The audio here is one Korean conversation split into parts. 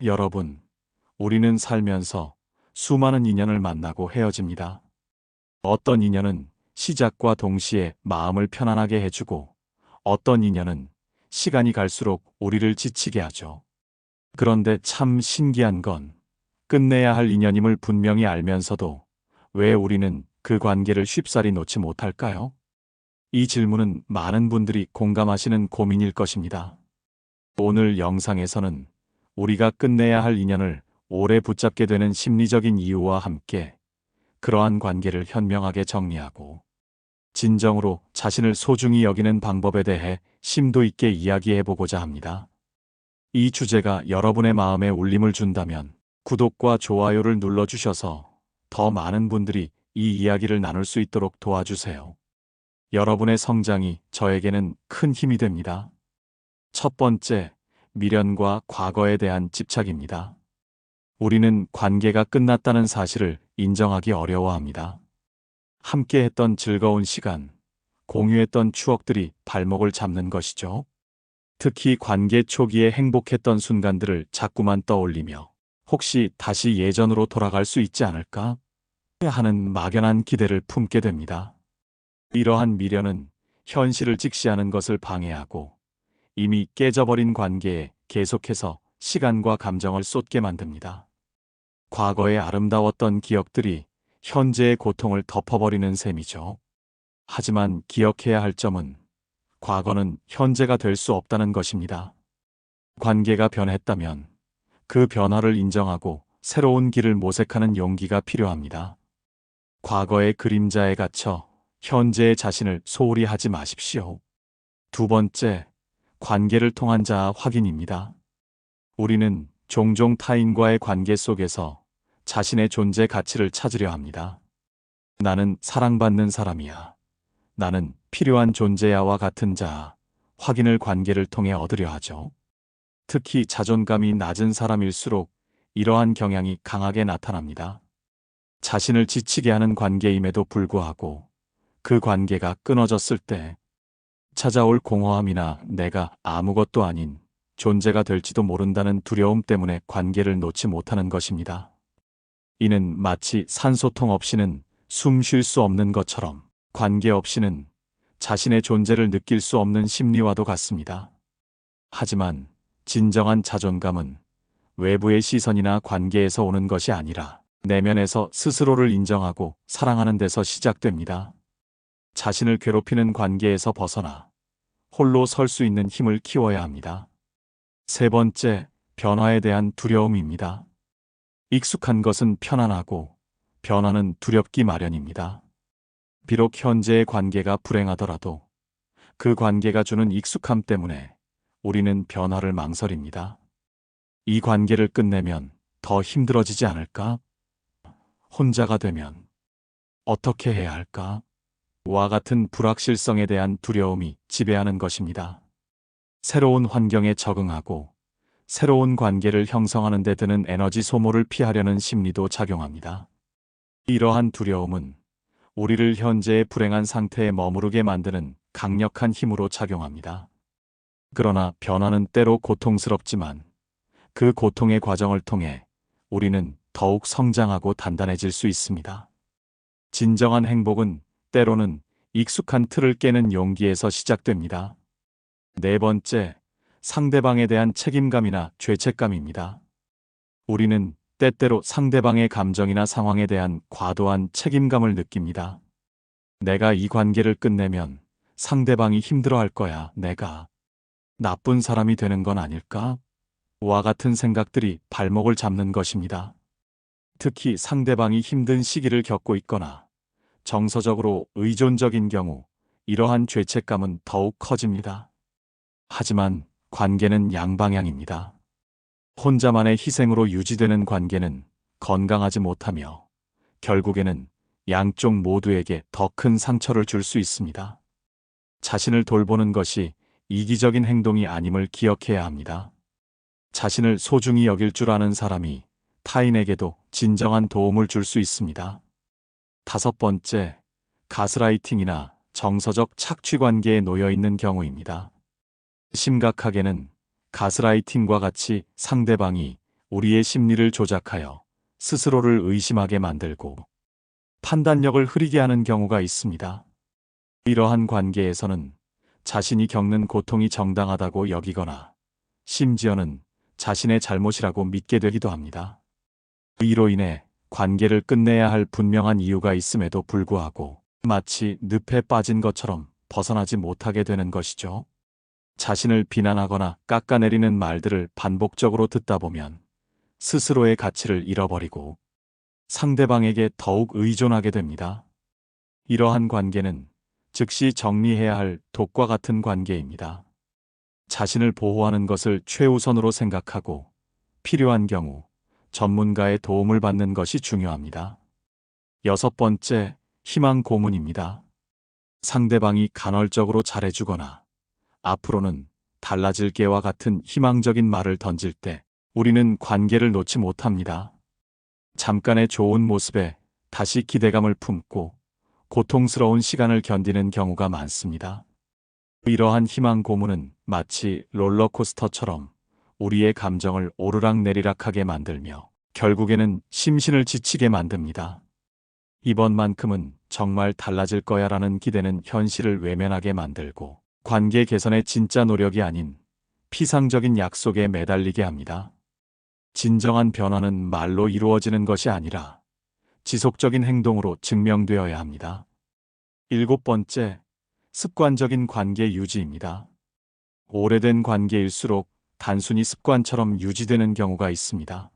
여러분, 우리는 살면서 수많은 인연을 만나고 헤어집니다. 어떤 인연은 시작과 동시에 마음을 편안하게 해주고, 어떤 인연은 시간이 갈수록 우리를 지치게 하죠. 그런데 참 신기한 건 끝내야 할 인연임을 분명히 알면서도 왜 우리는 그 관계를 쉽사리 놓지 못할까요? 이 질문은 많은 분들이 공감하시는 고민일 것입니다. 오늘 영상에서는 우리가 끝내야 할 인연을 오래 붙잡게 되는 심리적인 이유와 함께 그러한 관계를 현명하게 정리하고 진정으로 자신을 소중히 여기는 방법에 대해 심도 있게 이야기해 보고자 합니다. 이 주제가 여러분의 마음에 울림을 준다면 구독과 좋아요를 눌러주셔서 더 많은 분들이 이 이야기를 나눌 수 있도록 도와주세요. 여러분의 성장이 저에게는 큰 힘이 됩니다. 첫 번째, 미련과 과거에 대한 집착입니다. 우리는 관계가 끝났다는 사실을 인정하기 어려워합니다. 함께 했던 즐거운 시간, 공유했던 추억들이 발목을 잡는 것이죠. 특히 관계 초기에 행복했던 순간들을 자꾸만 떠올리며 혹시 다시 예전으로 돌아갈 수 있지 않을까 하는 막연한 기대를 품게 됩니다. 이러한 미련은 현실을 직시하는 것을 방해하고 이미 깨져버린 관계에 계속해서 시간과 감정을 쏟게 만듭니다. 과거의 아름다웠던 기억들이 현재의 고통을 덮어버리는 셈이죠. 하지만 기억해야 할 점은 과거는 현재가 될 수 없다는 것입니다. 관계가 변했다면 그 변화를 인정하고 새로운 길을 모색하는 용기가 필요합니다. 과거의 그림자에 갇혀 현재의 자신을 소홀히 하지 마십시오. 두 번째, 관계를 통한 자아 확인입니다. 우리는 종종 타인과의 관계 속에서 자신의 존재 가치를 찾으려 합니다. 나는 사랑받는 사람이야. 나는 필요한 존재야와 같은 자아, 확인을 관계를 통해 얻으려 하죠. 특히 자존감이 낮은 사람일수록 이러한 경향이 강하게 나타납니다. 자신을 지치게 하는 관계임에도 불구하고 그 관계가 끊어졌을 때 찾아올 공허함이나 내가 아무것도 아닌 존재가 될지도 모른다는 두려움 때문에 관계를 놓지 못하는 것입니다. 이는 마치 산소통 없이는 숨 쉴 수 없는 것처럼 관계 없이는 자신의 존재를 느낄 수 없는 심리와도 같습니다. 하지만 진정한 자존감은 외부의 시선이나 관계에서 오는 것이 아니라 내면에서 스스로를 인정하고 사랑하는 데서 시작됩니다. 자신을 괴롭히는 관계에서 벗어나 홀로 설 수 있는 힘을 키워야 합니다. 세 번째, 변화에 대한 두려움입니다. 익숙한 것은 편안하고 변화는 두렵기 마련입니다. 비록 현재의 관계가 불행하더라도 그 관계가 주는 익숙함 때문에 우리는 변화를 망설입니다. 이 관계를 끝내면 더 힘들어지지 않을까? 혼자가 되면 어떻게 해야 할까? 와 같은 불확실성에 대한 두려움이 지배하는 것입니다. 새로운 환경에 적응하고 새로운 관계를 형성하는 데 드는 에너지 소모를 피하려는 심리도 작용합니다. 이러한 두려움은 우리를 현재의 불행한 상태에 머무르게 만드는 강력한 힘으로 작용합니다. 그러나 변화는 때로 고통스럽지만 그 고통의 과정을 통해 우리는 더욱 성장하고 단단해질 수 있습니다. 진정한 행복은 때로는 익숙한 틀을 깨는 용기에서 시작됩니다. 네 번째, 상대방에 대한 책임감이나 죄책감입니다. 우리는 때때로 상대방의 감정이나 상황에 대한 과도한 책임감을 느낍니다. 내가 이 관계를 끝내면 상대방이 힘들어할 거야. 내가 나쁜 사람이 되는 건 아닐까? 와 같은 생각들이 발목을 잡는 것입니다. 특히 상대방이 힘든 시기를 겪고 있거나 정서적으로 의존적인 경우 이러한 죄책감은 더욱 커집니다. 하지만 관계는 양방향입니다. 혼자만의 희생으로 유지되는 관계는 건강하지 못하며 결국에는 양쪽 모두에게 더 큰 상처를 줄 수 있습니다. 자신을 돌보는 것이 이기적인 행동이 아님을 기억해야 합니다. 자신을 소중히 여길 줄 아는 사람이 타인에게도 진정한 도움을 줄 수 있습니다. 다섯 번째, 가스라이팅이나 정서적 착취 관계에 놓여 있는 경우입니다. 심각하게는 가스라이팅과 같이 상대방이 우리의 심리를 조작하여 스스로를 의심하게 만들고 판단력을 흐리게 하는 경우가 있습니다. 이러한 관계에서는 자신이 겪는 고통이 정당하다고 여기거나 심지어는 자신의 잘못이라고 믿게 되기도 합니다. 이로 인해 관계를 끝내야 할 분명한 이유가 있음에도 불구하고 마치 늪에 빠진 것처럼 벗어나지 못하게 되는 것이죠. 자신을 비난하거나 깎아내리는 말들을 반복적으로 듣다 보면 스스로의 가치를 잃어버리고 상대방에게 더욱 의존하게 됩니다. 이러한 관계는 즉시 정리해야 할 독과 같은 관계입니다. 자신을 보호하는 것을 최우선으로 생각하고 필요한 경우 전문가의 도움을 받는 것이 중요합니다. 6번째, 희망 고문입니다. 상대방이 간헐적으로 잘해주거나 앞으로는 달라질 게와 같은 희망적인 말을 던질 때 우리는 관계를 놓지 못합니다. 잠깐의 좋은 모습에 다시 기대감을 품고 고통스러운 시간을 견디는 경우가 많습니다. 이러한 희망 고문은 마치 롤러코스터처럼 우리의 감정을 오르락내리락하게 만들며 결국에는 심신을 지치게 만듭니다. 이번만큼은 정말 달라질 거야 라는 기대는 현실을 외면하게 만들고 관계 개선의 진짜 노력이 아닌 피상적인 약속에 매달리게 합니다. 진정한 변화는 말로 이루어지는 것이 아니라 지속적인 행동으로 증명되어야 합니다. 7번째, 습관적인 관계 유지입니다. 오래된 관계일수록 단순히 습관처럼 유지되는 경우가 있습니다.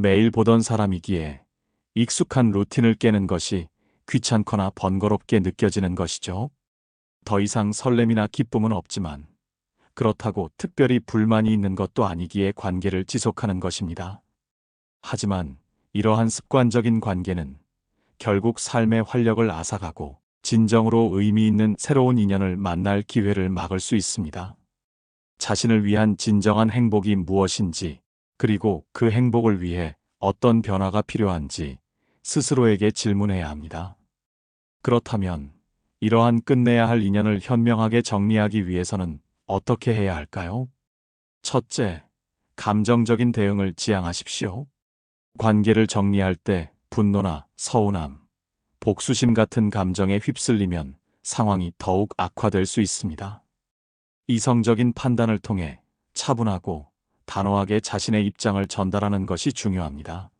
매일 보던 사람이기에 익숙한 루틴을 깨는 것이 귀찮거나 번거롭게 느껴지는 것이죠. 더 이상 설렘이나 기쁨은 없지만 그렇다고 특별히 불만이 있는 것도 아니기에 관계를 지속하는 것입니다. 하지만 이러한 습관적인 관계는 결국 삶의 활력을 앗아가고 진정으로 의미 있는 새로운 인연을 만날 기회를 막을 수 있습니다. 자신을 위한 진정한 행복이 무엇인지, 그리고 그 행복을 위해 어떤 변화가 필요한지 스스로에게 질문해야 합니다. 그렇다면 이러한 끝내야 할 인연을 현명하게 정리하기 위해서는 어떻게 해야 할까요? 첫째, 감정적인 대응을 지양하십시오. 관계를 정리할 때 분노나 서운함, 복수심 같은 감정에 휩쓸리면 상황이 더욱 악화될 수 있습니다. 이성적인 판단을 통해 차분하고 단호하게 자신의 입장을 전달하는 것이 중요합니다.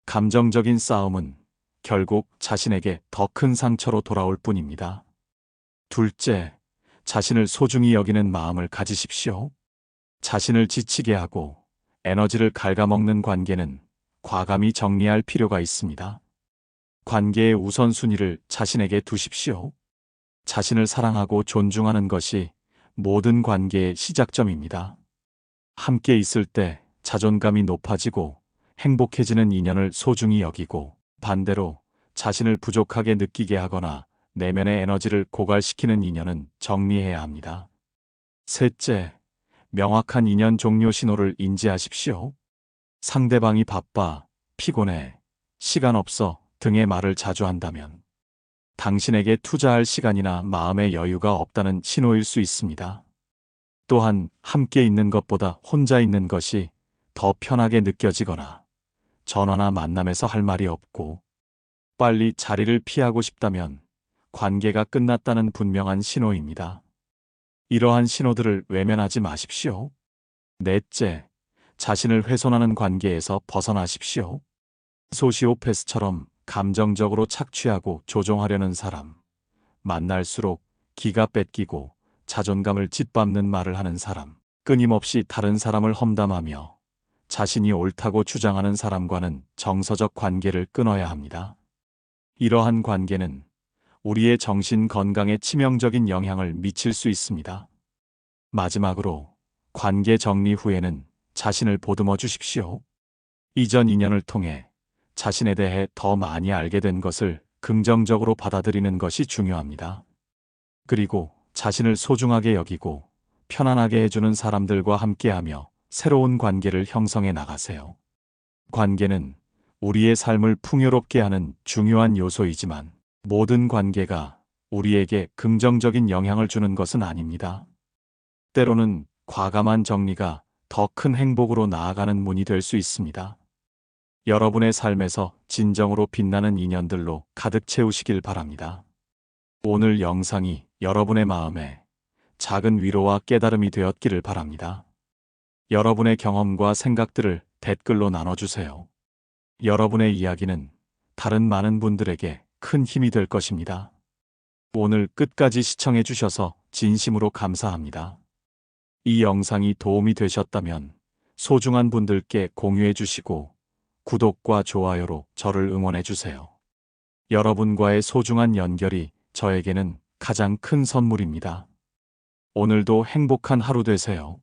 감정적인 싸움은 결국 자신에게 더 큰 상처로 돌아올 뿐입니다. 둘째, 자신을 소중히 여기는 마음을 가지십시오. 자신을 지치게 하고 에너지를 갉아먹는 관계는 과감히 정리할 필요가 있습니다. 관계의 우선순위를 자신에게 두십시오. 자신을 사랑하고 존중하는 것이 모든 관계의 시작점입니다. 함께 있을 때 자존감이 높아지고 행복해지는 인연을 소중히 여기고, 반대로 자신을 부족하게 느끼게 하거나 내면의 에너지를 고갈시키는 인연은 정리해야 합니다. 셋째, 명확한 인연 종료 신호를 인지하십시오. 상대방이 바빠, 피곤해, 시간 없어 등의 말을 자주 한다면 당신에게 투자할 시간이나 마음의 여유가 없다는 신호일 수 있습니다. 또한 함께 있는 것보다 혼자 있는 것이 더 편하게 느껴지거나 전화나 만남에서 할 말이 없고 빨리 자리를 피하고 싶다면 관계가 끝났다는 분명한 신호입니다. 이러한 신호들을 외면하지 마십시오. 넷째, 자신을 훼손하는 관계에서 벗어나십시오. 소시오패스처럼 감정적으로 착취하고 조종하려는 사람, 만날수록 기가 뺏기고 자존감을 짓밟는 말을 하는 사람, 끊임없이 다른 사람을 험담하며 자신이 옳다고 주장하는 사람과는 정서적 관계를 끊어야 합니다. 이러한 관계는 우리의 정신 건강에 치명적인 영향을 미칠 수 있습니다. 마지막으로 관계 정리 후에는 자신을 보듬어 주십시오. 이전 인연을 통해 자신에 대해 더 많이 알게 된 것을 긍정적으로 받아들이는 것이 중요합니다. 그리고 자신을 소중하게 여기고 편안하게 해주는 사람들과 함께하며 새로운 관계를 형성해 나가세요. 관계는 우리의 삶을 풍요롭게 하는 중요한 요소이지만 모든 관계가 우리에게 긍정적인 영향을 주는 것은 아닙니다. 때로는 과감한 정리가 더 큰 행복으로 나아가는 문이 될 수 있습니다. 여러분의 삶에서 진정으로 빛나는 인연들로 가득 채우시길 바랍니다. 오늘 영상이 여러분의 마음에 작은 위로와 깨달음이 되었기를 바랍니다. 여러분의 경험과 생각들을 댓글로 나눠주세요. 여러분의 이야기는 다른 많은 분들에게 큰 힘이 될 것입니다. 오늘 끝까지 시청해 주셔서 진심으로 감사합니다. 이 영상이 도움이 되셨다면 소중한 분들께 공유해 주시고 구독과 좋아요로 저를 응원해 주세요. 여러분과의 소중한 연결이 저에게는 가장 큰 선물입니다. 오늘도 행복한 하루 되세요.